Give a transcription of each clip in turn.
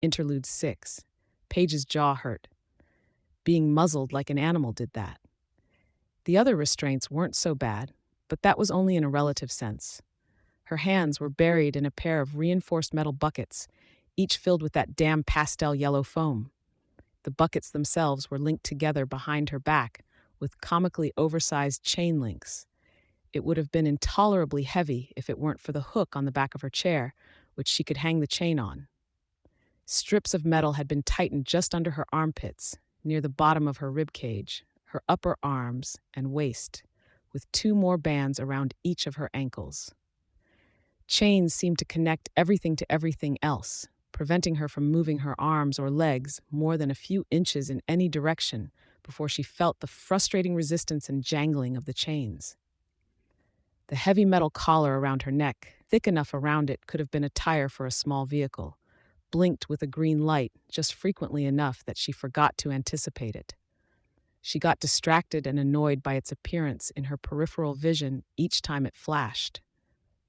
Interlude 6. Paige's jaw hurt. Being muzzled like an animal did that. The other restraints weren't so bad, but that was only in a relative sense. Her hands were buried in a pair of reinforced metal buckets, each filled with that damn pastel yellow foam. The buckets themselves were linked together behind her back with comically oversized chain links. It would have been intolerably heavy if it weren't for the hook on the back of her chair, which she could hang the chain on. Strips of metal had been tightened just under her armpits, near the bottom of her rib cage, her upper arms, and waist, with 2 more bands around each of her ankles. Chains seemed to connect everything to everything else, preventing her from moving her arms or legs more than a few inches in any direction before she felt the frustrating resistance and jangling of the chains. The heavy metal collar around her neck, thick enough around it could have been a tire for a small vehicle, blinked with a green light just frequently enough that she forgot to anticipate it. She got distracted and annoyed by its appearance in her peripheral vision each time it flashed.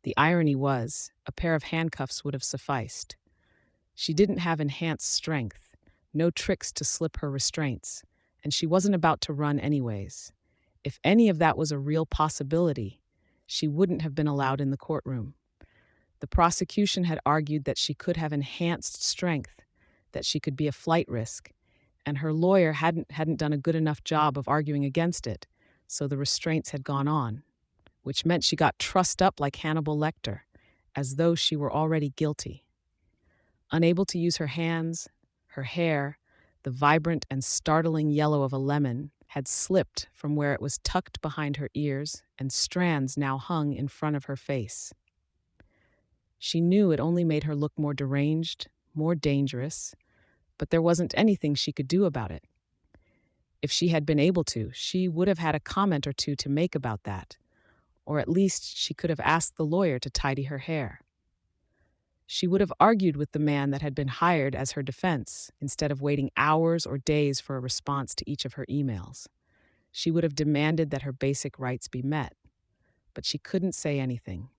The irony was, a pair of handcuffs would have sufficed. She didn't have enhanced strength, no tricks to slip her restraints, and she wasn't about to run anyways. If any of that was a real possibility, she wouldn't have been allowed in the courtroom. The prosecution had argued that she could have enhanced strength, that she could be a flight risk, and her lawyer hadn't done a good enough job of arguing against it, so the restraints had gone on, which meant she got trussed up like Hannibal Lecter, as though she were already guilty. Unable to use her hands, her hair, the vibrant and startling yellow of a lemon, had slipped from where it was tucked behind her ears, and strands now hung in front of her face. She knew it only made her look more deranged, more dangerous, but there wasn't anything she could do about it. If she had been able to, she would have had a comment or two to make about that, or at least she could have asked the lawyer to tidy her hair. She would have argued with the man that had been hired as her defense, instead of waiting hours or days for a response to each of her emails. She would have demanded that her basic rights be met, but she couldn't say anything.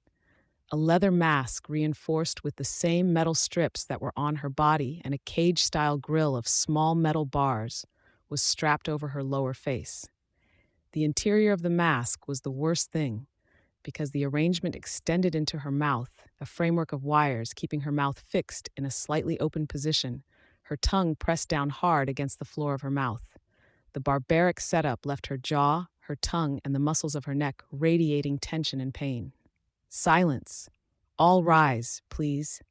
A leather mask reinforced with the same metal strips that were on her body and a cage-style grill of small metal bars was strapped over her lower face. The interior of the mask was the worst thing, because the arrangement extended into her mouth, a framework of wires keeping her mouth fixed in a slightly open position, her tongue pressed down hard against the floor of her mouth. The barbaric setup left her jaw, her tongue, and the muscles of her neck radiating tension and pain. Silence. All rise, please.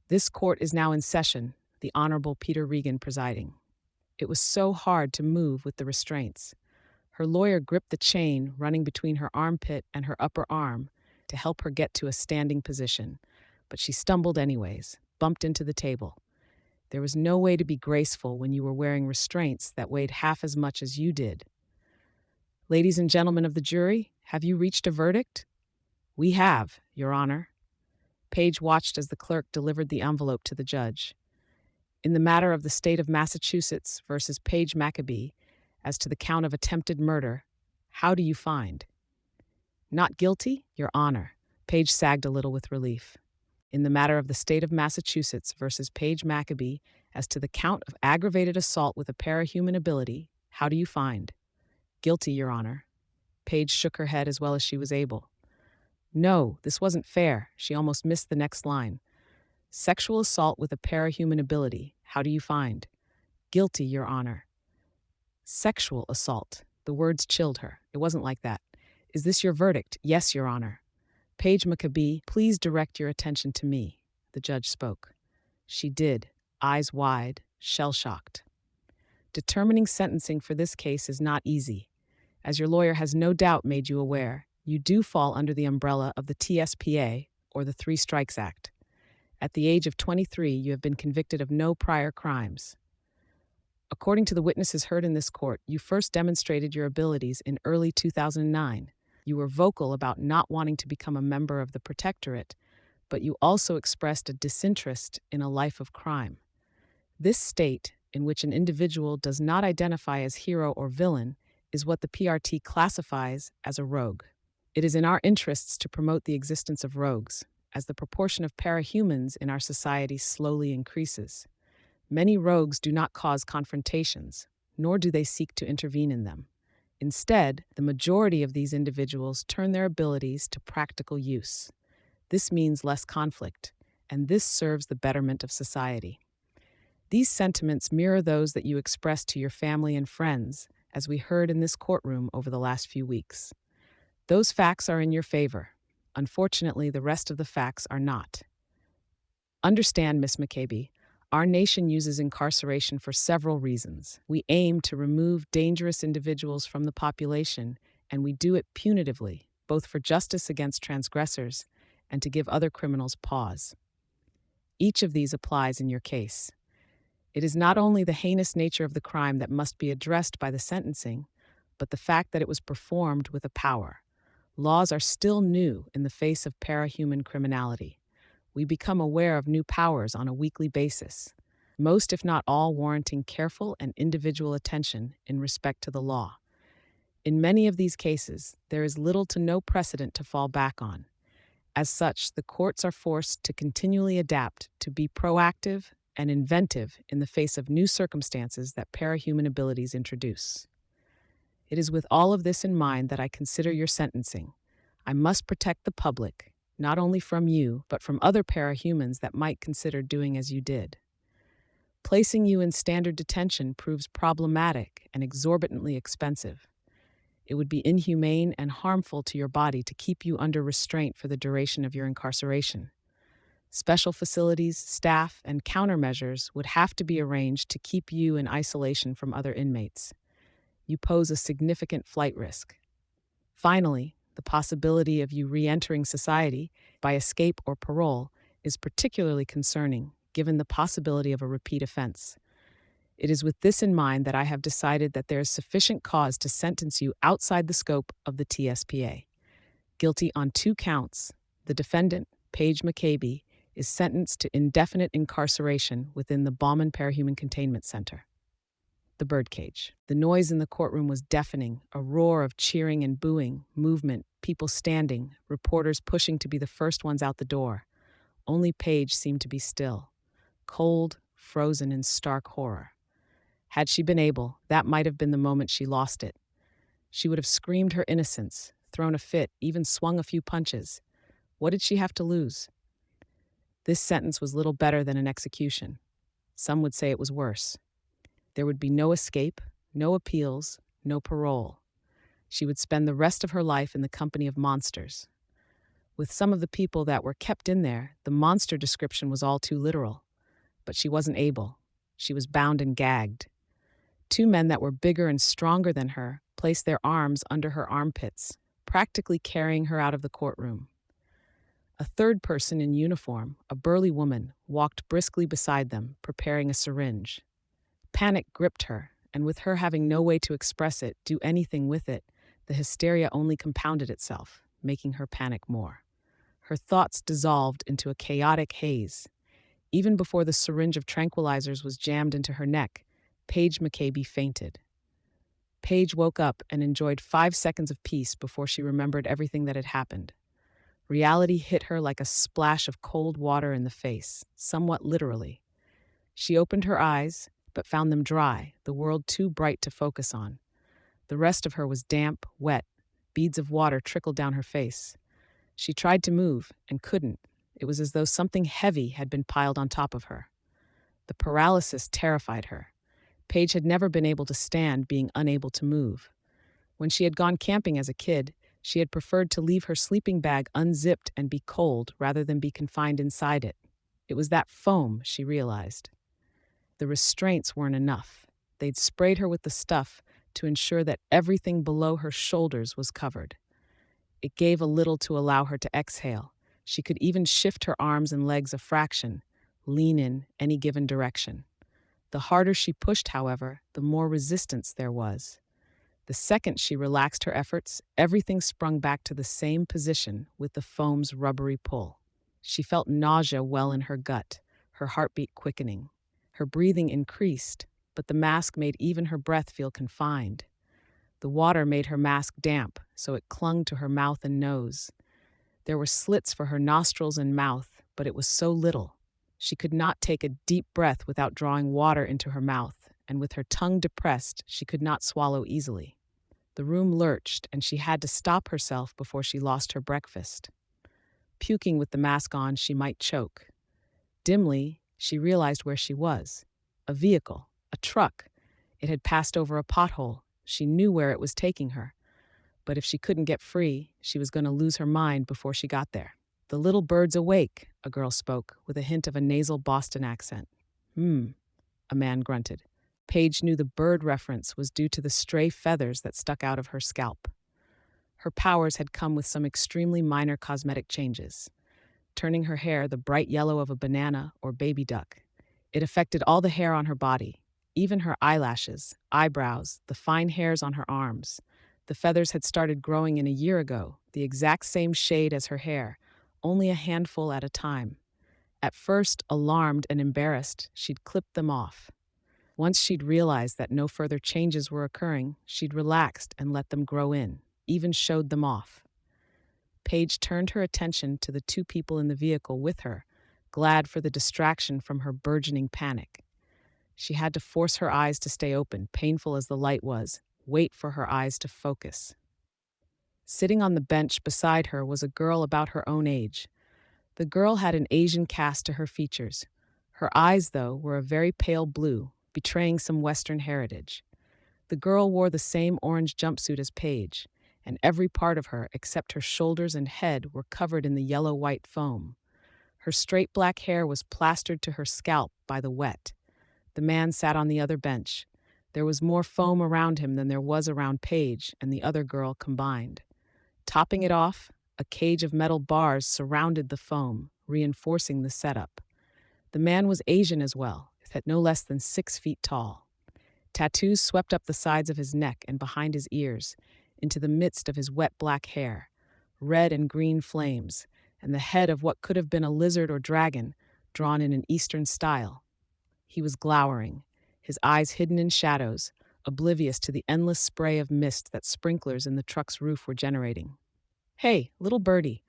This court is now in session, the Honorable Peter Regan presiding. It was so hard to move with the restraints. Her lawyer gripped the chain running between her armpit and her upper arm to help her get to a standing position, but she stumbled anyways, bumped into the table. There was no way to be graceful when you were wearing restraints that weighed half as much as you did. Ladies and gentlemen of the jury, have you reached a verdict? We have, Your Honor. Paige watched as the clerk delivered the envelope to the judge. In the matter of the state of Massachusetts versus Paige Maccabee, as to the count of attempted murder, how do you find? Not guilty, Your Honor. Paige sagged a little with relief. In the matter of the state of Massachusetts versus Paige Maccabee, as to the count of aggravated assault with a parahuman ability, how do you find? Guilty, Your Honor. Paige shook her head as well as she was able. No, this wasn't fair. She almost missed the next line. Sexual assault with a parahuman ability, how do you find? Guilty, Your Honor. Sexual assault. The words chilled her. It wasn't like that. Is this your verdict? Yes, Your Honor. Paige Maccabee, please direct your attention to me, the judge spoke. She did, eyes wide, shell-shocked. Determining sentencing for this case is not easy. As your lawyer has no doubt made you aware, you do fall under the umbrella of the TSPA, or the Three Strikes Act. At the age of 23, you have been convicted of no prior crimes. According to the witnesses heard in this court, you first demonstrated your abilities in early 2009. You were vocal about not wanting to become a member of the Protectorate, but you also expressed a disinterest in a life of crime. This state, in which an individual does not identify as hero or villain, is what the PRT classifies as a rogue. It is in our interests to promote the existence of rogues, as the proportion of parahumans in our society slowly increases. Many rogues do not cause confrontations, nor do they seek to intervene in them. Instead, the majority of these individuals turn their abilities to practical use. This means less conflict, and this serves the betterment of society. These sentiments mirror those that you express to your family and friends, as we heard in this courtroom over the last few weeks. Those facts are in your favor. Unfortunately, the rest of the facts are not. Understand, Miss McCabe, our nation uses incarceration for several reasons. We aim to remove dangerous individuals from the population, and we do it punitively, both for justice against transgressors and to give other criminals pause. Each of these applies in your case. It is not only the heinous nature of the crime that must be addressed by the sentencing, but the fact that it was performed with a power. Laws are still new in the face of parahuman criminality. We become aware of new powers on a weekly basis, most if not all warranting careful and individual attention in respect to the law. In many of these cases, there is little to no precedent to fall back on. As such, the courts are forced to continually adapt to be proactive and inventive in the face of new circumstances that parahuman abilities introduce. It is with all of this in mind that I consider your sentencing. I must protect the public, not only from you, but from other parahumans that might consider doing as you did. Placing you in standard detention proves problematic and exorbitantly expensive. It would be inhumane and harmful to your body to keep you under restraint for the duration of your incarceration. Special facilities, staff, and countermeasures would have to be arranged to keep you in isolation from other inmates. You pose a significant flight risk. Finally, the possibility of you re-entering society by escape or parole is particularly concerning, given the possibility of a repeat offense. It is with this in mind that I have decided that there is sufficient cause to sentence you outside the scope of the TSPA. Guilty on 2 counts, the defendant, Paige McCabe, is sentenced to indefinite incarceration within the Bauman Parahuman Containment Center. The birdcage. The noise in the courtroom was deafening, a roar of cheering and booing, movement, people standing, reporters pushing to be the first ones out the door. Only Paige seemed to be still, cold, frozen in stark horror. Had she been able, that might have been the moment she lost it. She would have screamed her innocence, thrown a fit, even swung a few punches. What did she have to lose? This sentence was little better than an execution. Some would say it was worse. There would be no escape, no appeals, no parole. She would spend the rest of her life in the company of monsters. With some of the people that were kept in there, the monster description was all too literal. But she wasn't able. She was bound and gagged. 2 men that were bigger and stronger than her placed their arms under her armpits, practically carrying her out of the courtroom. A 3rd person in uniform, a burly woman, walked briskly beside them, preparing a syringe. Panic gripped her, and with her having no way to express it, do anything with it, the hysteria only compounded itself, making her panic more. Her thoughts dissolved into a chaotic haze. Even before the syringe of tranquilizers was jammed into her neck, Paige McCabe fainted. Paige woke up and enjoyed 5 seconds of peace before she remembered everything that had happened. Reality hit her like a splash of cold water in the face, somewhat literally. She opened her eyes, but found them dry, the world too bright to focus on. The rest of her was damp, wet. Beads of water trickled down her face. She tried to move and couldn't. It was as though something heavy had been piled on top of her. The paralysis terrified her. Paige had never been able to stand, being unable to move. When she had gone camping as a kid, she had preferred to leave her sleeping bag unzipped and be cold rather than be confined inside it. It was that foam, she realized. The restraints weren't enough. They'd sprayed her with the stuff to ensure that everything below her shoulders was covered. It gave a little to allow her to exhale. She could even shift her arms and legs a fraction, lean in any given direction. The harder she pushed, however, the more resistance there was. The second she relaxed her efforts, everything sprung back to the same position with the foam's rubbery pull. She felt nausea well in her gut, her heartbeat quickening. Her breathing increased, but the mask made even her breath feel confined. The water made her mask damp, so it clung to her mouth and nose. There were slits for her nostrils and mouth, but it was so little. She could not take a deep breath without drawing water into her mouth, and with her tongue depressed, she could not swallow easily. The room lurched, and she had to stop herself before she lost her breakfast. Puking with the mask on, she might choke. Dimly, she realized where she was. A vehicle, a truck. It had passed over a pothole. She knew where it was taking her. But if she couldn't get free, she was going to lose her mind before she got there. "The little bird's awake," a girl spoke, with a hint of a nasal Boston accent. A man grunted. Paige knew the bird reference was due to the stray feathers that stuck out of her scalp. Her powers had come with some extremely minor cosmetic changes, turning her hair the bright yellow of a banana or baby duck. It affected all the hair on her body, even her eyelashes, eyebrows, the fine hairs on her arms. The feathers had started growing in a year ago, the exact same shade as her hair, only a handful at a time. At first, alarmed and embarrassed, she'd clipped them off. Once she'd realized that no further changes were occurring, she'd relaxed and let them grow in, even showed them off. Paige turned her attention to the two people in the vehicle with her, glad for the distraction from her burgeoning panic. She had to force her eyes to stay open, painful as the light was, wait for her eyes to focus. Sitting on the bench beside her was a girl about her own age. The girl had an Asian cast to her features. Her eyes, though, were a very pale blue, betraying some Western heritage. The girl wore the same orange jumpsuit as Paige, and every part of her, except her shoulders and head, were covered in the yellow-white foam. Her straight black hair was plastered to her scalp by the wet. The man sat on the other bench. There was more foam around him than there was around Paige and the other girl combined. Topping it off, a cage of metal bars surrounded the foam, reinforcing the setup. The man was Asian as well, at no less than 6 feet tall. Tattoos swept up the sides of his neck and behind his ears, into the midst of his wet black hair, red and green flames, and the head of what could have been a lizard or dragon, drawn in an Eastern style. He was glowering, his eyes hidden in shadows, oblivious to the endless spray of mist that sprinklers in the truck's roof were generating. "Hey, little birdie,"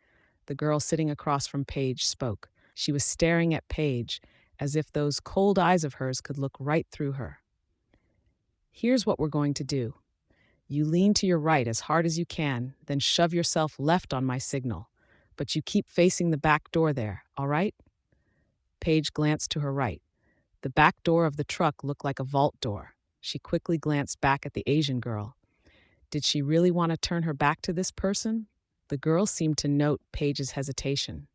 the girl sitting across from Paige spoke. She was staring at Paige, as if those cold eyes of hers could look right through her. "Here's what we're going to do. You lean to your right as hard as you can, then shove yourself left on my signal. But you keep facing the back door there, all right?" Paige glanced to her right. The back door of the truck looked like a vault door. She quickly glanced back at the Asian girl. Did she really want to turn her back to this person? The girl seemed to note Paige's hesitation.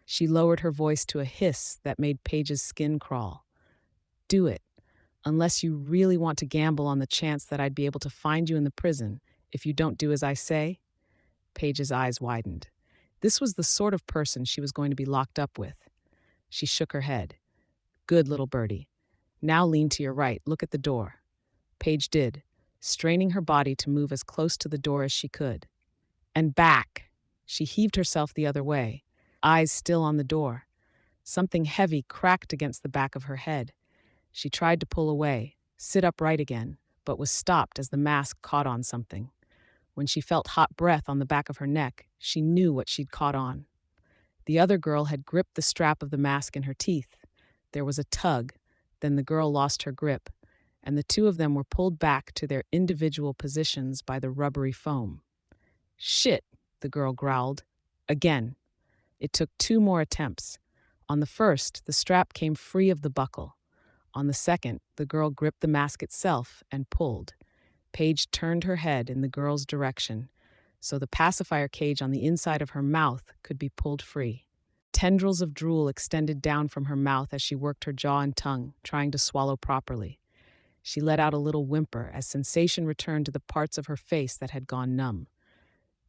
She lowered her voice to a hiss that made Paige's skin crawl. "Do it, unless you really want to gamble on the chance that I'd be able to find you in the prison if you don't do as I say." Paige's eyes widened. This was the sort of person she was going to be locked up with. She shook her head. "Good, little birdie. Now lean to your right, look at the door." Paige did, straining her body to move as close to the door as she could. And back! She heaved herself the other way, eyes still on the door. Something heavy cracked against the back of her head. She tried to pull away, sit upright again, but was stopped as the mask caught on something. When she felt hot breath on the back of her neck, she knew what she'd caught on. The other girl had gripped the strap of the mask in her teeth. There was a tug, then the girl lost her grip, and the two of them were pulled back to their individual positions by the rubbery foam. "Shit," the girl growled. Again. It took 2 more attempts. On the first, the strap came free of the buckle. On the second, the girl gripped the mask itself and pulled. Paige turned her head in the girl's direction, so the pacifier cage on the inside of her mouth could be pulled free. Tendrils of drool extended down from her mouth as she worked her jaw and tongue, trying to swallow properly. She let out a little whimper as sensation returned to the parts of her face that had gone numb.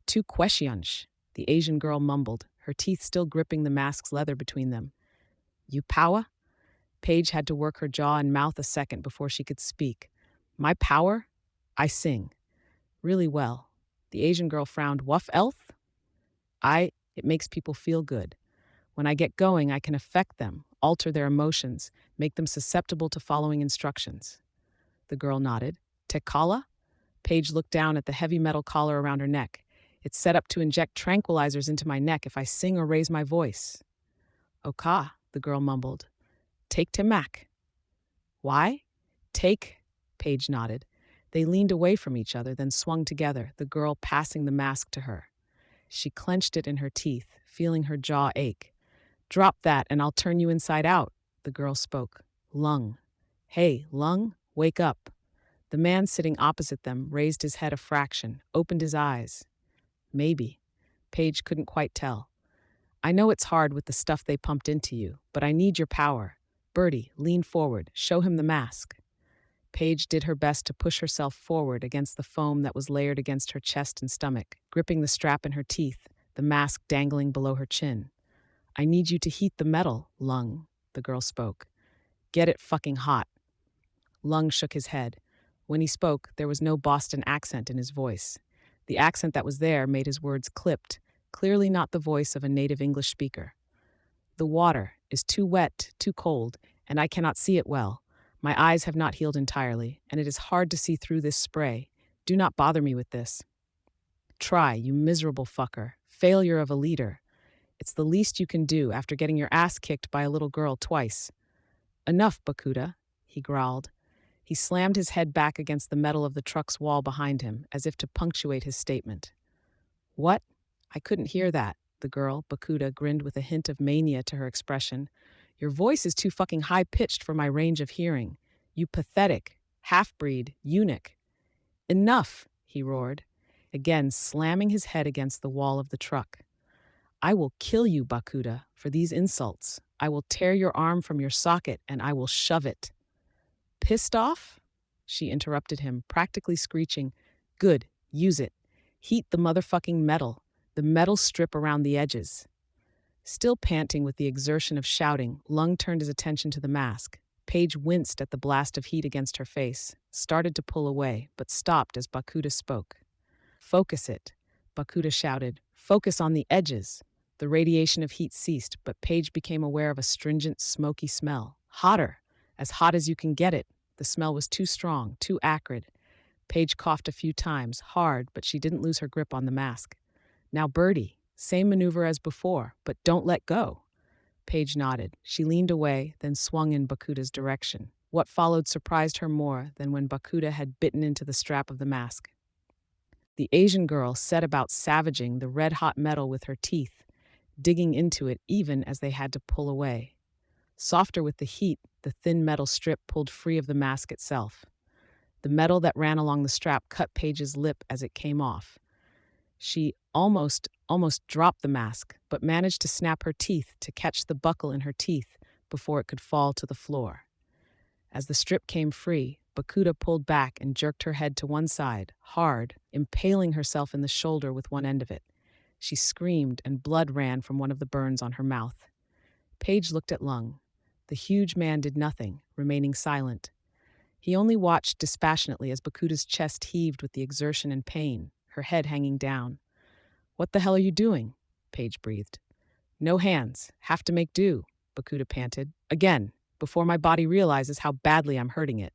"Two questions," the Asian girl mumbled, her teeth still gripping the mask's leather between them. "You power?" Paige had to work her jaw and mouth a second before she could speak. "My power? I sing. Really well." The Asian girl frowned. "Wuff elf?" It makes people feel good. When I get going, I can affect them, alter their emotions, make them susceptible to following instructions." The girl nodded. "Tekala?" Paige looked down at the heavy metal collar around her neck. "It's set up to inject tranquilizers into my neck if I sing or raise my voice." "Oka." the girl mumbled. Take to Mac. Why? Take, Paige nodded. They leaned away from each other, then swung together, the girl passing the mask to her. She clenched it in her teeth, feeling her jaw ache. Drop that and I'll turn you inside out, the girl spoke. Lung. Hey, Lung, wake up. The man sitting opposite them raised his head a fraction, opened his eyes. Maybe. Paige couldn't quite tell. I know it's hard with the stuff they pumped into you, but I need your power. Bertie, lean forward, show him the mask. Paige did her best to push herself forward against the foam that was layered against her chest and stomach, gripping the strap in her teeth, the mask dangling below her chin. I need you to heat the metal, Lung, the girl spoke. Get it fucking hot. Lung shook his head. When he spoke, there was no Boston accent in his voice. The accent that was there made his words clipped, clearly not the voice of a native English speaker. The water is too wet, too cold, and I cannot see it well. My eyes have not healed entirely, and it is hard to see through this spray. Do not bother me with this. Try, you miserable fucker. Failure of a leader. It's the least you can do after getting your ass kicked by a little girl twice. Enough, Bakuda, he growled. He slammed his head back against the metal of the truck's wall behind him, as if to punctuate his statement. What? I couldn't hear that, the girl, Bakuda, grinned with a hint of mania to her expression. Your voice is too fucking high-pitched for my range of hearing. You pathetic, half-breed, eunuch. Enough, he roared, again slamming his head against the wall of the truck. I will kill you, Bakuda, for these insults. I will tear your arm from your socket and I will shove it. Pissed off? She interrupted him, practically screeching. Good, use it. Heat the motherfucking metal, the metal strip around the edges. Still panting with the exertion of shouting, Lung turned his attention to the mask. Paige winced at the blast of heat against her face, started to pull away, but stopped as Bakuda spoke. Focus it, Bakuda shouted. Focus on the edges. The radiation of heat ceased, but Paige became aware of a stringent, smoky smell. Hotter, as hot as you can get it. The smell was too strong, too acrid. Paige coughed a few times, hard, but she didn't lose her grip on the mask. Now, Bertie, same maneuver as before, but don't let go. Paige nodded. She leaned away, then swung in Bakuda's direction. What followed surprised her more than when Bakuda had bitten into the strap of the mask. The Asian girl set about savaging the red-hot metal with her teeth, digging into it even as they had to pull away. Softer with the heat, the thin metal strip pulled free of the mask itself. The metal that ran along the strap cut Paige's lip as it came off. She almost dropped the mask, but managed to snap her teeth to catch the buckle in her teeth before it could fall to the floor. As the strip came free, Bakuda pulled back and jerked her head to one side, hard, impaling herself in the shoulder with one end of it. She screamed and blood ran from one of the burns on her mouth. Paige looked at Lung. The huge man did nothing, remaining silent. He only watched dispassionately as Bakuda's chest heaved with the exertion and pain, her head hanging down. What the hell are you doing? Paige breathed. No hands. Have to make do, Bakuda panted. Again, before my body realizes how badly I'm hurting it.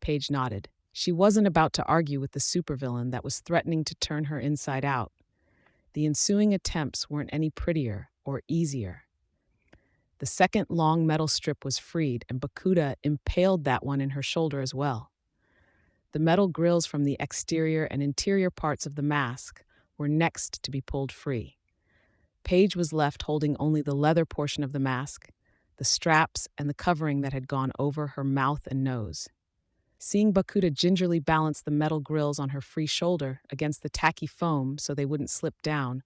Paige nodded. She wasn't about to argue with the supervillain that was threatening to turn her inside out. The ensuing attempts weren't any prettier or easier. The second long metal strip was freed, and Bakuda impaled that one in her shoulder as well. The metal grills from the exterior and interior parts of the mask were next to be pulled free. Paige was left holding only the leather portion of the mask, the straps and the covering that had gone over her mouth and nose. Seeing Bakuda gingerly balance the metal grills on her free shoulder against the tacky foam so they wouldn't slip down,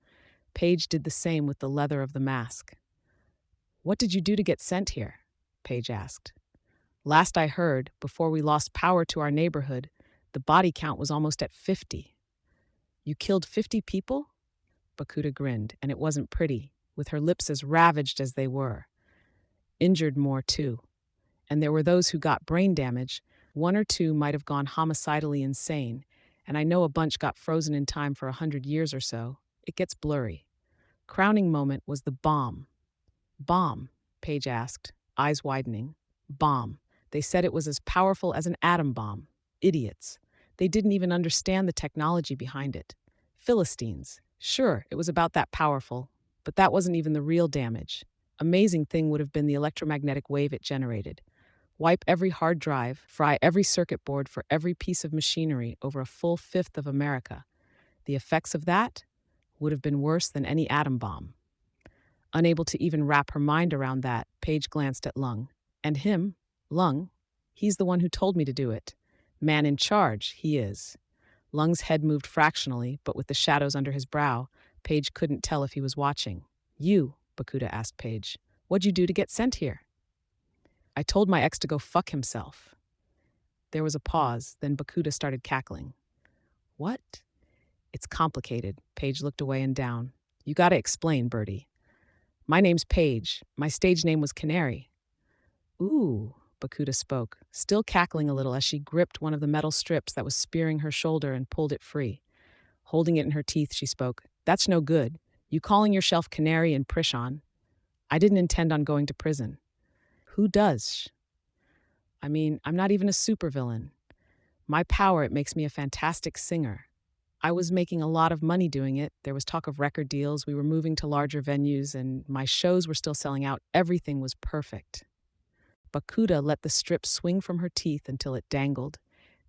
Paige did the same with the leather of the mask. What did you do to get sent here? Paige asked. Last I heard, before we lost power to our neighborhood, the body count was almost at 50. You killed 50 people? Bakuda grinned, and it wasn't pretty, with her lips as ravaged as they were. Injured more, too. And there were those who got brain damage. 1 or 2 might have gone homicidally insane, and I know a bunch got frozen in time for 100 years or so. It gets blurry. Crowning moment was the bomb. Bomb? Paige asked, eyes widening. Bomb. They said it was as powerful as an atom bomb. Idiots. They didn't even understand the technology behind it. Philistines. Sure, it was about that powerful, but that wasn't even the real damage. Amazing thing would have been the electromagnetic wave it generated. Wipe every hard drive, fry every circuit board for every piece of machinery over a full fifth of America. The effects of that would have been worse than any atom bomb. Unable to even wrap her mind around that, Paige glanced at Lung. And him, Lung, he's the one who told me to do it. Man in charge, he is. Lung's head moved fractionally, but with the shadows under his brow, Paige couldn't tell if he was watching. You, Bakuda asked Paige, what'd you do to get sent here? I told my ex to go fuck himself. There was a pause, then Bakuda started cackling. What? It's complicated. Paige looked away and down. You gotta explain, Bertie. My name's Paige. My stage name was Canary. Ooh, Bakuda spoke, still cackling a little as she gripped one of the metal strips that was spearing her shoulder and pulled it free. Holding it in her teeth, she spoke. That's no good. You calling yourself Canary and Prishon? I didn't intend on going to prison. Who does? I mean, I'm not even a supervillain. My power, it makes me a fantastic singer. I was making a lot of money doing it. There was talk of record deals. We were moving to larger venues, and my shows were still selling out. Everything was perfect. Bakuda let the strip swing from her teeth until it dangled,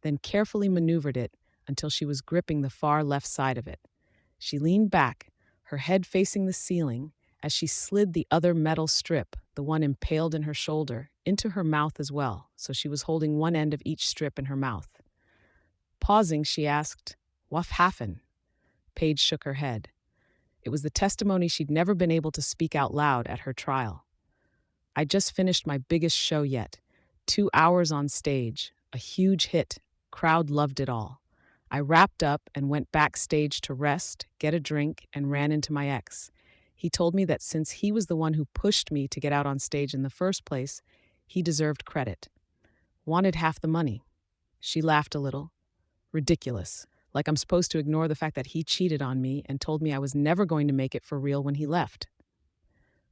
then carefully maneuvered it until she was gripping the far left side of it. She leaned back, her head facing the ceiling, as she slid the other metal strip, the one impaled in her shoulder, into her mouth as well, so she was holding one end of each strip in her mouth. Pausing, she asked, "Waf haffen?" Paige shook her head. It was the testimony she'd never been able to speak out loud at her trial. I just finished my biggest show yet. 2 hours on stage, a huge hit. Crowd loved it all. I wrapped up and went backstage to rest, get a drink, and ran into my ex. He told me that since he was the one who pushed me to get out on stage in the first place, he deserved credit. Wanted half the money. She laughed a little. Ridiculous. Like I'm supposed to ignore the fact that he cheated on me and told me I was never going to make it for real when he left.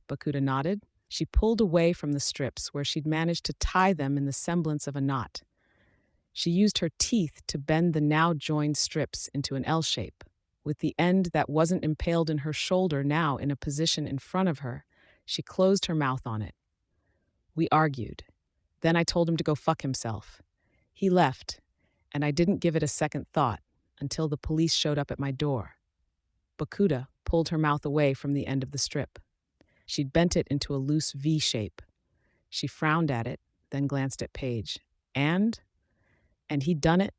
Bakuda nodded. She pulled away from the strips where she'd managed to tie them in the semblance of a knot. She used her teeth to bend the now joined strips into an L shape. With the end that wasn't impaled in her shoulder now in a position in front of her, she closed her mouth on it. We argued. Then I told him to go fuck himself. He left, and I didn't give it a second thought until the police showed up at my door. Bakuda pulled her mouth away from the end of the strip. She'd bent it into a loose V shape. She frowned at it, then glanced at Paige. And he'd done it.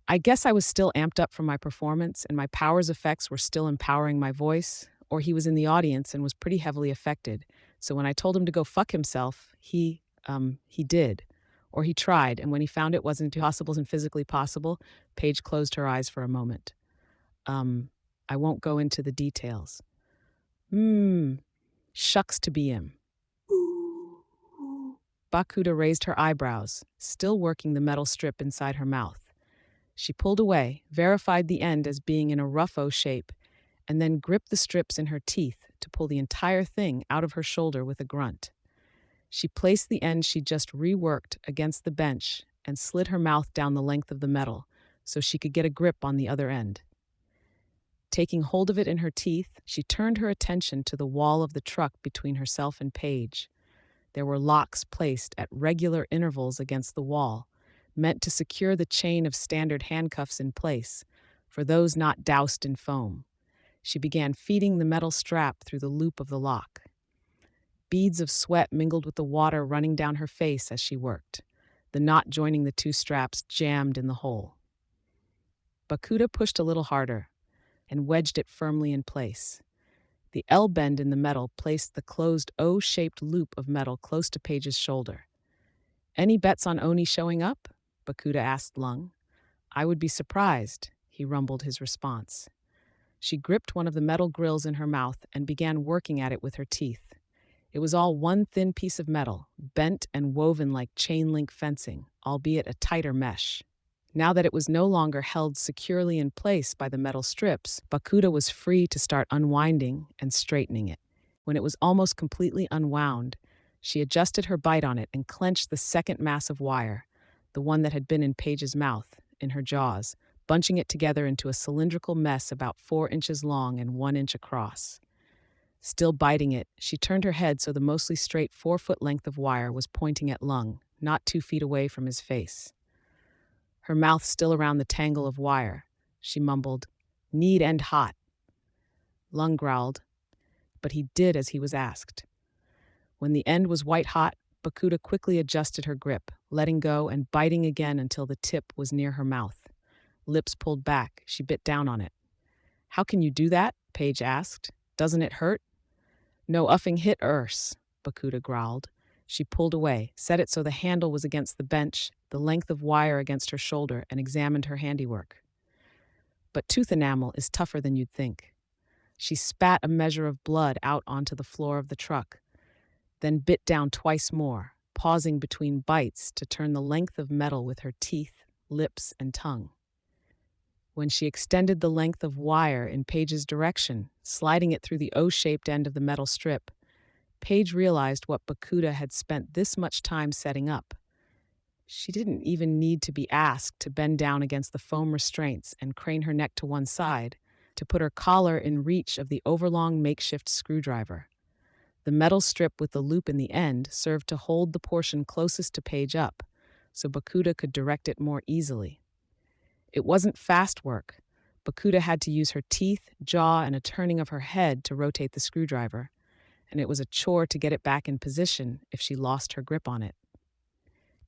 I guess I was still amped up from my performance, and my powers effects were still empowering my voice, or he was in the audience and was pretty heavily affected. So when I told him to go fuck himself, he did. Or he tried, and when he found it wasn't possible and physically possible, Paige closed her eyes for a moment. I won't go into the details. Shucks to be him. Bakuda raised her eyebrows, still working the metal strip inside her mouth. She pulled away, verified the end as being in a rough O shape, and then gripped the strips in her teeth to pull the entire thing out of her shoulder with a grunt. She placed the end she'd just reworked against the bench and slid her mouth down the length of the metal so she could get a grip on the other end. Taking hold of it in her teeth, she turned her attention to the wall of the truck between herself and Paige. There were locks placed at regular intervals against the wall, meant to secure the chain of standard handcuffs in place, for those not doused in foam. She began feeding the metal strap through the loop of the lock. Beads of sweat mingled with the water running down her face as she worked, the knot joining the two straps jammed in the hole. Bakuda pushed a little harder and wedged it firmly in place. The L bend in the metal placed the closed O-shaped loop of metal close to Paige's shoulder. Any bets on Oni showing up? Bakuda asked Lung. I would be surprised, he rumbled his response. She gripped one of the metal grills in her mouth and began working at it with her teeth. It was all one thin piece of metal, bent and woven like chain-link fencing, albeit a tighter mesh. Now that it was no longer held securely in place by the metal strips, Bakuda was free to start unwinding and straightening it. When it was almost completely unwound, she adjusted her bite on it and clenched the second mass of wire, the one that had been in Paige's mouth, in her jaws, bunching it together into a cylindrical mess about 4 inches long and 1 inch across. Still biting it, she turned her head so the mostly straight 4-foot length of wire was pointing at Lung, not 2 feet away from his face. Her mouth still around the tangle of wire, she mumbled, "Need end hot." Lung growled, but he did as he was asked. When the end was white hot, Bakuda quickly adjusted her grip, letting go and biting again until the tip was near her mouth. Lips pulled back, she bit down on it. "How can you do that?" Paige asked. "Doesn't it hurt?" "No uffing hit Urs," Bakuda growled. She pulled away, set it so the handle was against the bench, the length of wire against her shoulder, and examined her handiwork. But tooth enamel is tougher than you'd think. She spat a measure of blood out onto the floor of the truck, then bit down twice more, pausing between bites to turn the length of metal with her teeth, lips, and tongue. When she extended the length of wire in Paige's direction, sliding it through the O-shaped end of the metal strip, Paige realized what Bakuda had spent this much time setting up. She didn't even need to be asked to bend down against the foam restraints and crane her neck to one side to put her collar in reach of the overlong makeshift screwdriver. The metal strip with the loop in the end served to hold the portion closest to Paige up, so Bakuda could direct it more easily. It wasn't fast work. Bakuda had to use her teeth, jaw, and a turning of her head to rotate the screwdriver, and it was a chore to get it back in position if she lost her grip on it.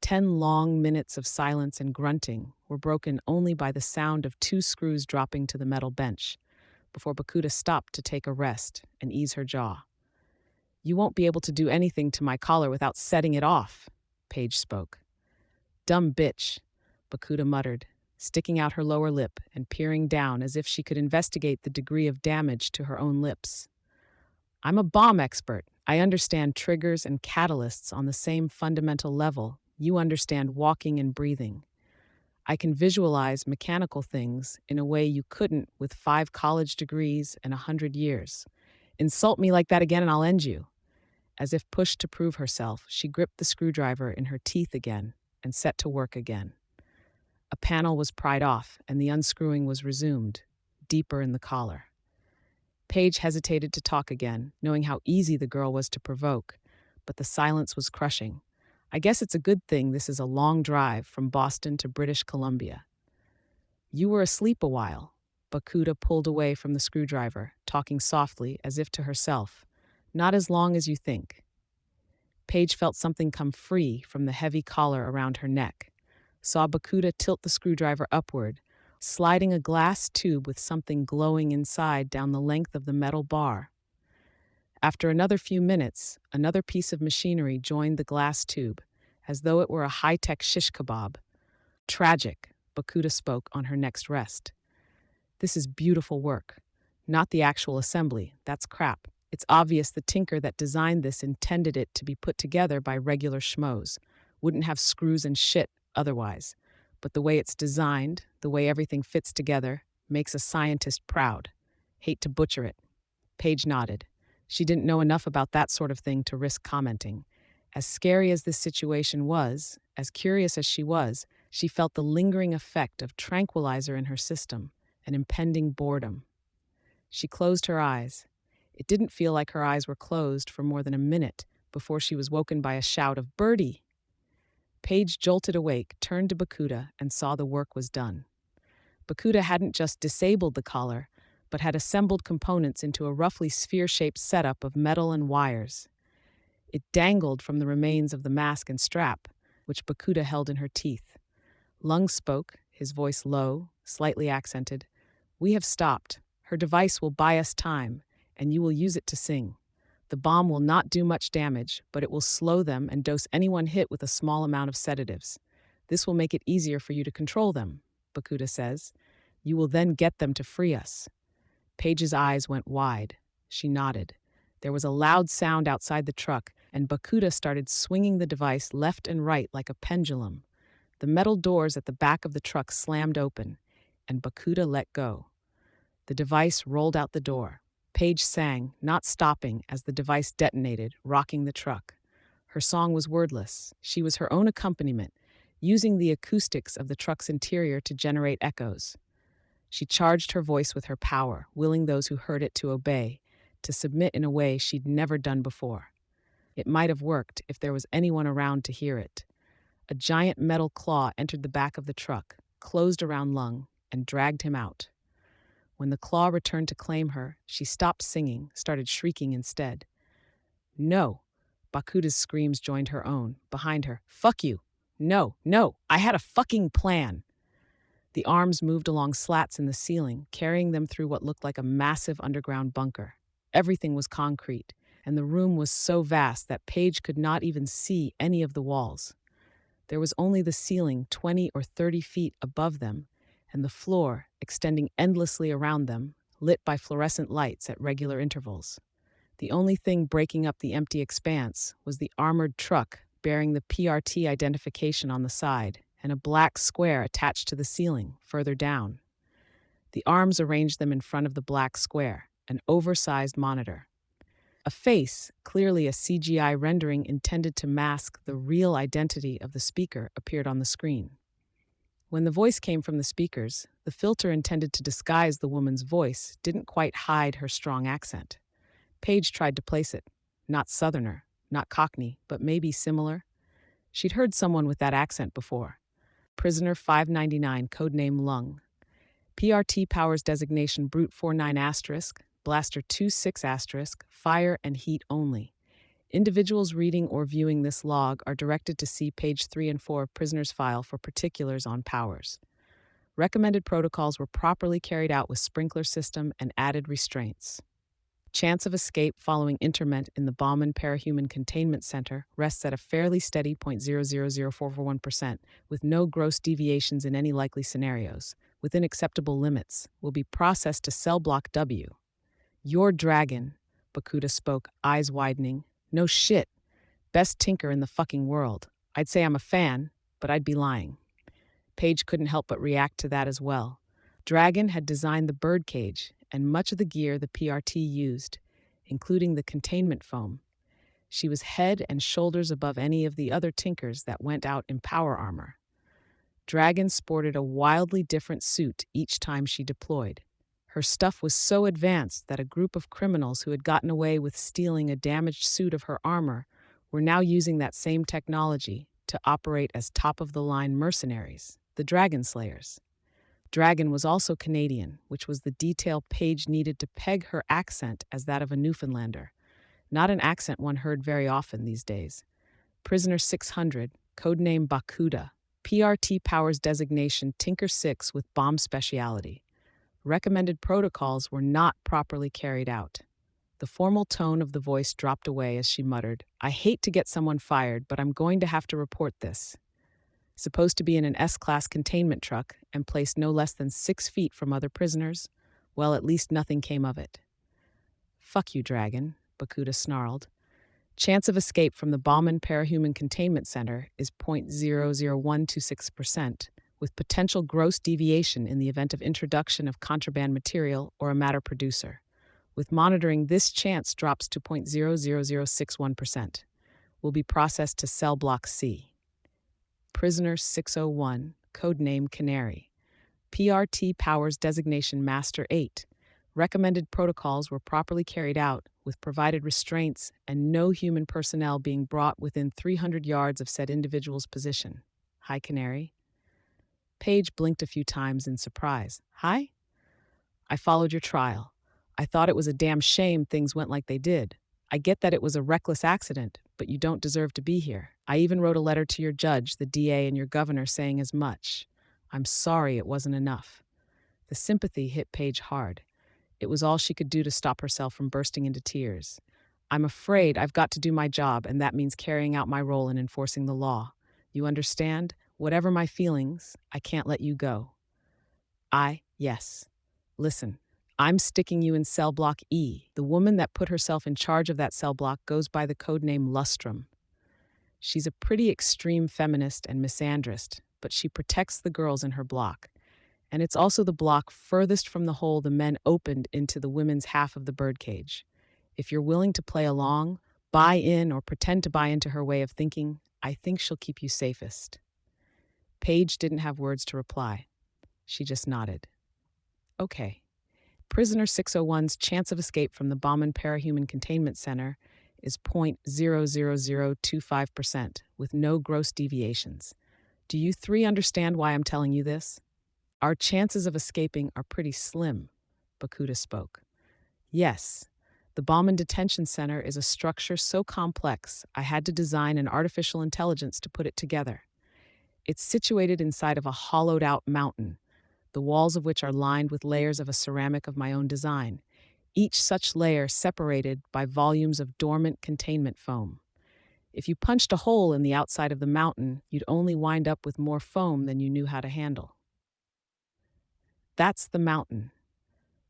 10 long minutes of silence and grunting were broken only by the sound of 2 screws dropping to the metal bench, before Bakuda stopped to take a rest and ease her jaw. "You won't be able to do anything to my collar without setting it off," Paige spoke. "Dumb bitch," Bakuda muttered, sticking out her lower lip and peering down as if she could investigate the degree of damage to her own lips. "I'm a bomb expert. I understand triggers and catalysts on the same fundamental level you understand walking and breathing. I can visualize mechanical things in a way you couldn't with 5 college degrees and 100 years. Insult me like that again and I'll end you." As if pushed to prove herself, she gripped the screwdriver in her teeth again and set to work again. A panel was pried off and the unscrewing was resumed, deeper in the collar. Paige hesitated to talk again, knowing how easy the girl was to provoke, but the silence was crushing. "I guess it's a good thing this is a long drive from Boston to British Columbia." "You were asleep a while." Bakuda pulled away from the screwdriver, talking softly as if to herself. "Not as long as you think." Paige felt something come free from the heavy collar around her neck, saw Bakuda tilt the screwdriver upward, sliding a glass tube with something glowing inside down the length of the metal bar. After another few minutes, another piece of machinery joined the glass tube, as though it were a high-tech shish kebab. "Tragic," Bakuda spoke on her next rest. "This is beautiful work. Not the actual assembly, that's crap. It's obvious the tinker that designed this intended it to be put together by regular schmoes. Wouldn't have screws and shit otherwise. But the way it's designed, the way everything fits together, makes a scientist proud. Hate to butcher it." Paige nodded. She didn't know enough about that sort of thing to risk commenting. As scary as this situation was, as curious as she was, she felt the lingering effect of tranquilizer in her system, an impending boredom. She closed her eyes. It didn't feel like her eyes were closed for more than a minute before she was woken by a shout of "Birdie!" Paige jolted awake, turned to Bakuda, and saw the work was done. Bakuda hadn't just disabled the collar, but had assembled components into a roughly sphere-shaped setup of metal and wires. It dangled from the remains of the mask and strap, which Bakuda held in her teeth. Lung spoke, his voice low, slightly accented. "We have stopped. Her device will buy us time, and you will use it to sing. The bomb will not do much damage, but it will slow them and dose anyone hit with a small amount of sedatives. This will make it easier for you to control them," Bakuda says. "You will then get them to free us." Paige's eyes went wide. She nodded. There was a loud sound outside the truck, and Bakuda started swinging the device left and right like a pendulum. The metal doors at the back of the truck slammed open, and Bakuda let go. The device rolled out the door. Paige sang, not stopping, as the device detonated, rocking the truck. Her song was wordless. She was her own accompaniment, using the acoustics of the truck's interior to generate echoes. She charged her voice with her power, willing those who heard it to obey, to submit in a way she'd never done before. It might have worked if there was anyone around to hear it. A giant metal claw entered the back of the truck, closed around Lung, and dragged him out. When the claw returned to claim her, she stopped singing, started shrieking instead. No! Bakuda's screams joined her own, behind her. Fuck you! No, no! I had a fucking plan! The arms moved along slats in the ceiling, carrying them through what looked like a massive underground bunker. Everything was concrete, and the room was so vast that Paige could not even see any of the walls. There was only the ceiling 20 or 30 feet above them, and the floor, extending endlessly around them, lit by fluorescent lights at regular intervals. The only thing breaking up the empty expanse was the armored truck bearing the PRT identification on the side and a black square attached to the ceiling further down. The arms arranged them in front of the black square, an oversized monitor. A face, clearly a CGI rendering intended to mask the real identity of the speaker, appeared on the screen. When the voice came from the speakers, the filter intended to disguise the woman's voice didn't quite hide her strong accent. Paige tried to place it. Not Southerner, not Cockney, but maybe similar. She'd heard someone with that accent before. Prisoner 599, codename Lung. PRT powers designation Brute 49 asterisk, Blaster 26 asterisk, fire and heat only. Individuals reading or viewing this log are directed to see page 3 and 4 of prisoner's file for particulars on powers. Recommended protocols were properly carried out with sprinkler system and added restraints. Chance of escape following interment in the Bauman Parahuman Containment Center rests at a fairly steady 0.000441%, with no gross deviations in any likely scenarios, within acceptable limits, will be processed to cell block W. Your dragon, Bakuda spoke, eyes widening. No shit. Best tinker in the fucking world. I'd say I'm a fan, but I'd be lying. Paige couldn't help but react to that as well. Dragon had designed the birdcage and much of the gear the PRT used, including the containment foam. She was head and shoulders above any of the other tinkers that went out in power armor. Dragon sported a wildly different suit each time she deployed. Her stuff was so advanced that a group of criminals who had gotten away with stealing a damaged suit of her armor were now using that same technology to operate as top-of-the-line mercenaries, the Dragon Slayers. Dragon was also Canadian, which was the detail Paige needed to peg her accent as that of a Newfoundlander, not an accent one heard very often these days. Prisoner 600, codename Bakuda, PRT powers designation Tinker 6 with bomb speciality. Recommended protocols were not properly carried out. The formal tone of the voice dropped away as she muttered, I hate to get someone fired, but I'm going to have to report this. Supposed to be in an S-class containment truck and placed no less than 6 feet from other prisoners, well, at least nothing came of it. Fuck you, Dragon, Bakuda snarled. Chance of escape from the Bauman Parahuman Containment Center is 0.00126%, with potential gross deviation in the event of introduction of contraband material or a matter producer. With monitoring, this chance drops to 0.00061%. Will be processed to cell block C. Prisoner 601, codename Canary. PRT powers designation Master 8. Recommended protocols were properly carried out, with provided restraints and no human personnel being brought within 300 yards of said individual's position. Hi, Canary. Paige blinked a few times in surprise. Hi? I followed your trial. I thought it was a damn shame things went like they did. I get that it was a reckless accident, but you don't deserve to be here. I even wrote a letter to your judge, the DA, and your governor saying as much. I'm sorry it wasn't enough. The sympathy hit Paige hard. It was all she could do to stop herself from bursting into tears. I'm afraid I've got to do my job, and that means carrying out my role in enforcing the law. You understand? Whatever my feelings, I can't let you go. Yes. Listen, I'm sticking you in cell block E. The woman that put herself in charge of that cell block goes by the codename Lustrum. She's a pretty extreme feminist and misandrist, but she protects the girls in her block. And it's also the block furthest from the hole the men opened into the women's half of the birdcage. If you're willing to play along, buy in or pretend to buy into her way of thinking, I think she'll keep you safest. Paige didn't have words to reply. She just nodded. Okay. Prisoner 601's chance of escape from the Bauman Parahuman Containment Center is 0.00025%, with no gross deviations. Do you three understand why I'm telling you this? Our chances of escaping are pretty slim, Bakuda spoke. Yes, the Bauman Detention Center is a structure so complex I had to design an artificial intelligence to put it together. It's situated inside of a hollowed-out mountain, the walls of which are lined with layers of a ceramic of my own design, each such layer separated by volumes of dormant containment foam. If you punched a hole in the outside of the mountain, you'd only wind up with more foam than you knew how to handle. That's the mountain.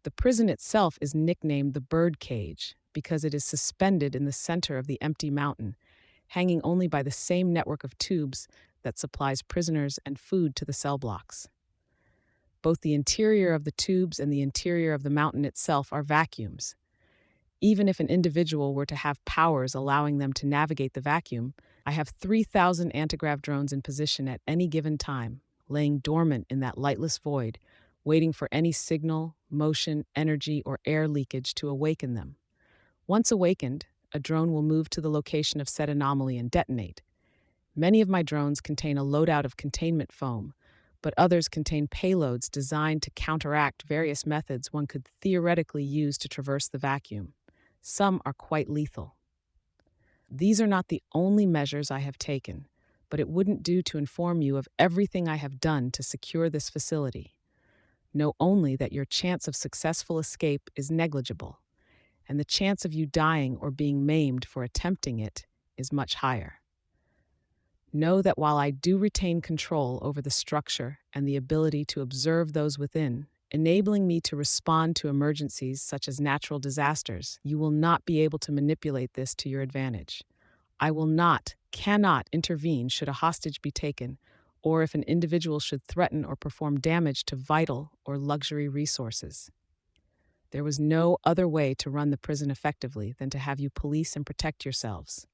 The prison itself is nicknamed the bird cage because it is suspended in the center of the empty mountain, hanging only by the same network of tubes that supplies prisoners and food to the cell blocks. Both the interior of the tubes and the interior of the mountain itself are vacuums. Even if an individual were to have powers allowing them to navigate the vacuum, I have 3,000 antigrav drones in position at any given time, laying dormant in that lightless void, waiting for any signal, motion, energy, or air leakage to awaken them. Once awakened, a drone will move to the location of said anomaly and detonate. Many of my drones contain a loadout of containment foam, but others contain payloads designed to counteract various methods one could theoretically use to traverse the vacuum. Some are quite lethal. These are not the only measures I have taken, but it wouldn't do to inform you of everything I have done to secure this facility. Know only that your chance of successful escape is negligible, and the chance of you dying or being maimed for attempting it is much higher. Know that while I do retain control over the structure and the ability to observe those within, enabling me to respond to emergencies such as natural disasters, you will not be able to manipulate this to your advantage. I will not, cannot intervene should a hostage be taken, or if an individual should threaten or perform damage to vital or luxury resources. There was no other way to run the prison effectively than to have you police and protect yourselves.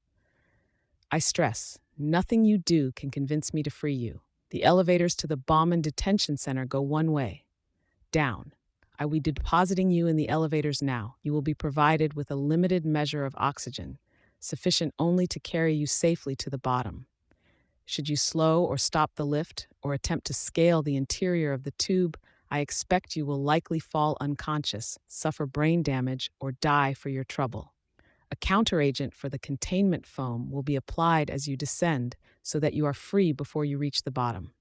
I stress, nothing you do can convince me to free you. The elevators to the Bauman Detention Center go one way, down. I will be depositing you in the elevators now. You will be provided with a limited measure of oxygen, sufficient only to carry you safely to the bottom. Should you slow or stop the lift or attempt to scale the interior of the tube, I expect you will likely fall unconscious, suffer brain damage, or die for your trouble. A counteragent for the containment foam will be applied as you descend so that you are free before you reach the bottom.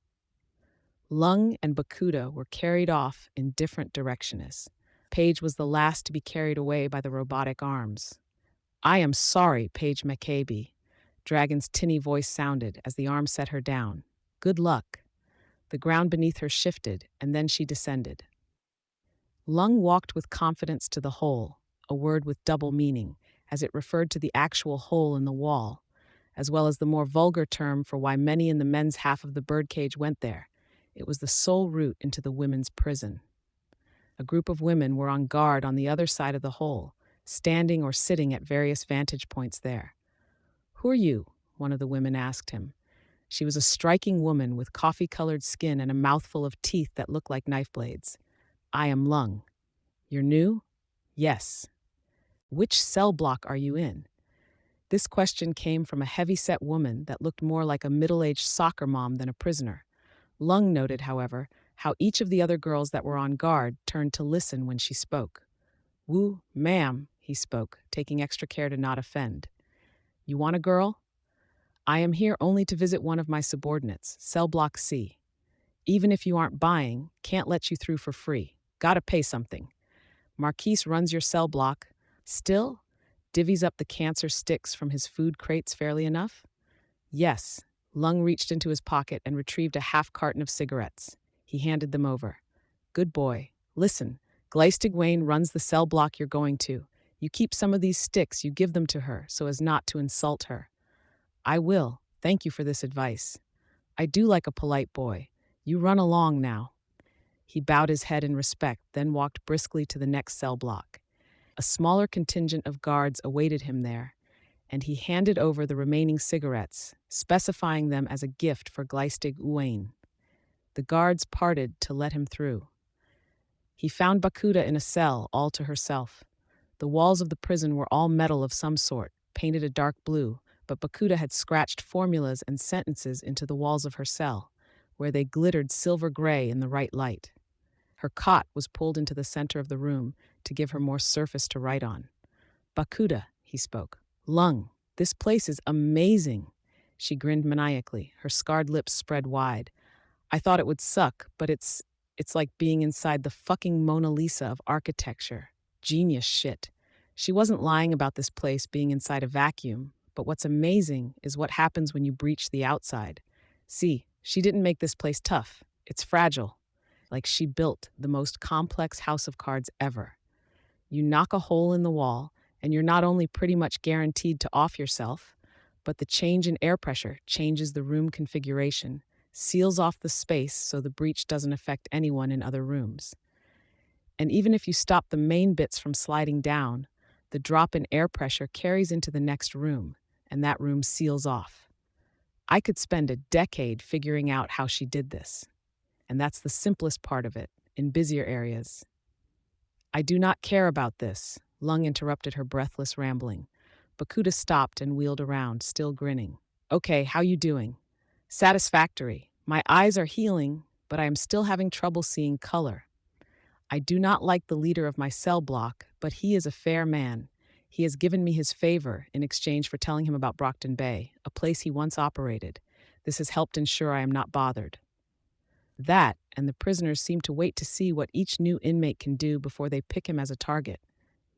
Lung and Bakuda were carried off in different directions. Paige was the last to be carried away by the robotic arms. I am sorry, Paige McCabe. Dragon's tinny voice sounded as the arm set her down. Good luck. The ground beneath her shifted, and then she descended. Lung walked with confidence to the hole, a word with double meaning, as it referred to the actual hole in the wall, as well as the more vulgar term for why many in the men's half of the birdcage went there. It was the sole route into the women's prison. A group of women were on guard on the other side of the hole, standing or sitting at various vantage points there. Who are you? One of the women asked him. She was a striking woman with coffee-colored skin and a mouthful of teeth that looked like knife blades. I am Lung. You're new? Yes. Which cell block are you in? This question came from a heavy-set woman that looked more like a middle-aged soccer mom than a prisoner. Lung noted, however, how each of the other girls that were on guard turned to listen when she spoke. Woo, ma'am, he spoke, taking extra care to not offend. You want a girl? I am here only to visit one of my subordinates, Cell Block C. Even if you aren't buying, can't let you through for free. Gotta pay something. Marquise runs your cell block. Still? Divvies up the cancer sticks from his food crates fairly enough? Yes. Lung reached into his pocket and retrieved a half carton of cigarettes. He handed them over. Good boy. Listen, Gleistig-Wayne runs the cell block you're going to. You keep some of these sticks, you give them to her, so as not to insult her. I will. Thank you for this advice. I do like a polite boy. You run along now. He bowed his head in respect, then walked briskly to the next cell block. A smaller contingent of guards awaited him there, and he handed over the remaining cigarettes, specifying them as a gift for Gleistig-Wayne. The guards parted to let him through. He found Bakuda in a cell all to herself. The walls of the prison were all metal of some sort, painted a dark blue, but Bakuda had scratched formulas and sentences into the walls of her cell, where they glittered silver gray in the right light. Her cot was pulled into the center of the room to give her more surface to write on. Bakuda, he spoke. Lung, this place is amazing. She grinned maniacally, her scarred lips spread wide. I thought it would suck, but it's like being inside the fucking Mona Lisa of architecture. Genius shit. She wasn't lying about this place being inside a vacuum, but what's amazing is what happens when you breach the outside. See, she didn't make this place tough. It's fragile. Like she built the most complex house of cards ever. You knock a hole in the wall, and you're not only pretty much guaranteed to off yourself, but the change in air pressure changes the room configuration, seals off the space so the breach doesn't affect anyone in other rooms. And even if you stop the main bits from sliding down, the drop in air pressure carries into the next room, and that room seals off. I could spend a decade figuring out how she did this. And that's the simplest part of it, in busier areas. I do not care about this, Lung interrupted her breathless rambling. Bakuda stopped and wheeled around, still grinning. Okay, how you doing? Satisfactory. My eyes are healing, but I am still having trouble seeing color. I do not like the leader of my cell block, but he is a fair man. He has given me his favor in exchange for telling him about Brockton Bay, a place he once operated. This has helped ensure I am not bothered. That, and the prisoners seem to wait to see what each new inmate can do before they pick him as a target.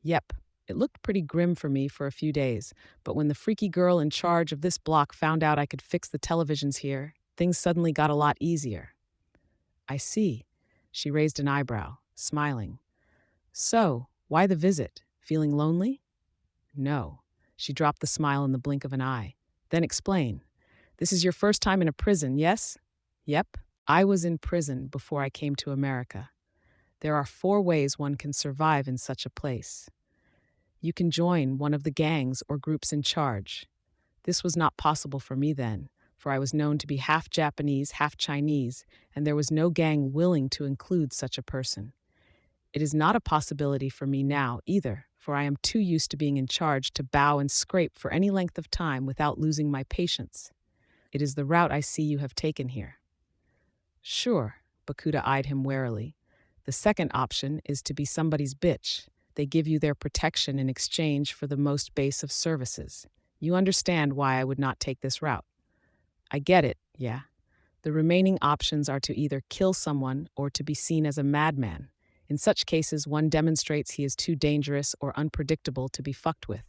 Yep, it looked pretty grim for me for a few days, but when the freaky girl in charge of this block found out I could fix the televisions here, things suddenly got a lot easier. I see. She raised an eyebrow, smiling. So, why the visit? Feeling lonely? No. She dropped the smile in the blink of an eye. Then explain. This is your first time in a prison, yes? Yep. I was in prison before I came to America. There are 4 ways one can survive in such a place. You can join one of the gangs or groups in charge. This was not possible for me then, for I was known to be half Japanese, half Chinese, and there was no gang willing to include such a person. It is not a possibility for me now either, for I am too used to being in charge to bow and scrape for any length of time without losing my patience. It is the route I see you have taken here. Sure, Bakuda eyed him warily. The second option is to be somebody's bitch. They give you their protection in exchange for the most base of services. You understand why I would not take this route. I get it, yeah. The remaining options are to either kill someone or to be seen as a madman. In such cases, one demonstrates he is too dangerous or unpredictable to be fucked with.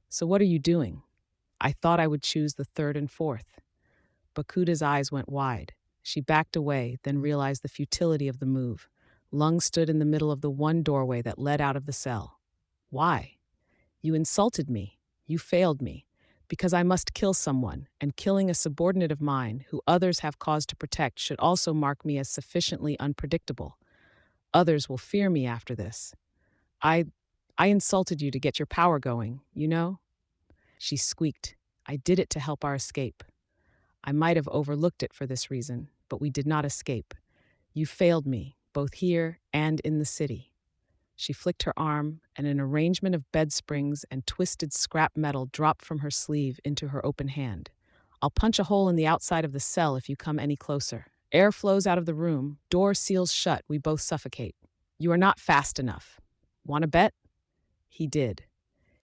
So what are you doing? I thought I would choose the third and fourth. Bakuda's eyes went wide. She backed away, then realized the futility of the move. Lung stood in the middle of the one doorway that led out of the cell. Why? You insulted me. You failed me. Because I must kill someone, and killing a subordinate of mine, who others have cause to protect, should also mark me as sufficiently unpredictable. Others will fear me after this. I insulted you to get your power going, you know? She squeaked. I did it to help our escape. I might have overlooked it for this reason, but we did not escape. You failed me, both here and in the city. She flicked her arm, and an arrangement of bed springs and twisted scrap metal dropped from her sleeve into her open hand. I'll punch a hole in the outside of the cell if you come any closer. Air flows out of the room, door seals shut, we both suffocate. You are not fast enough. Want to bet? He did.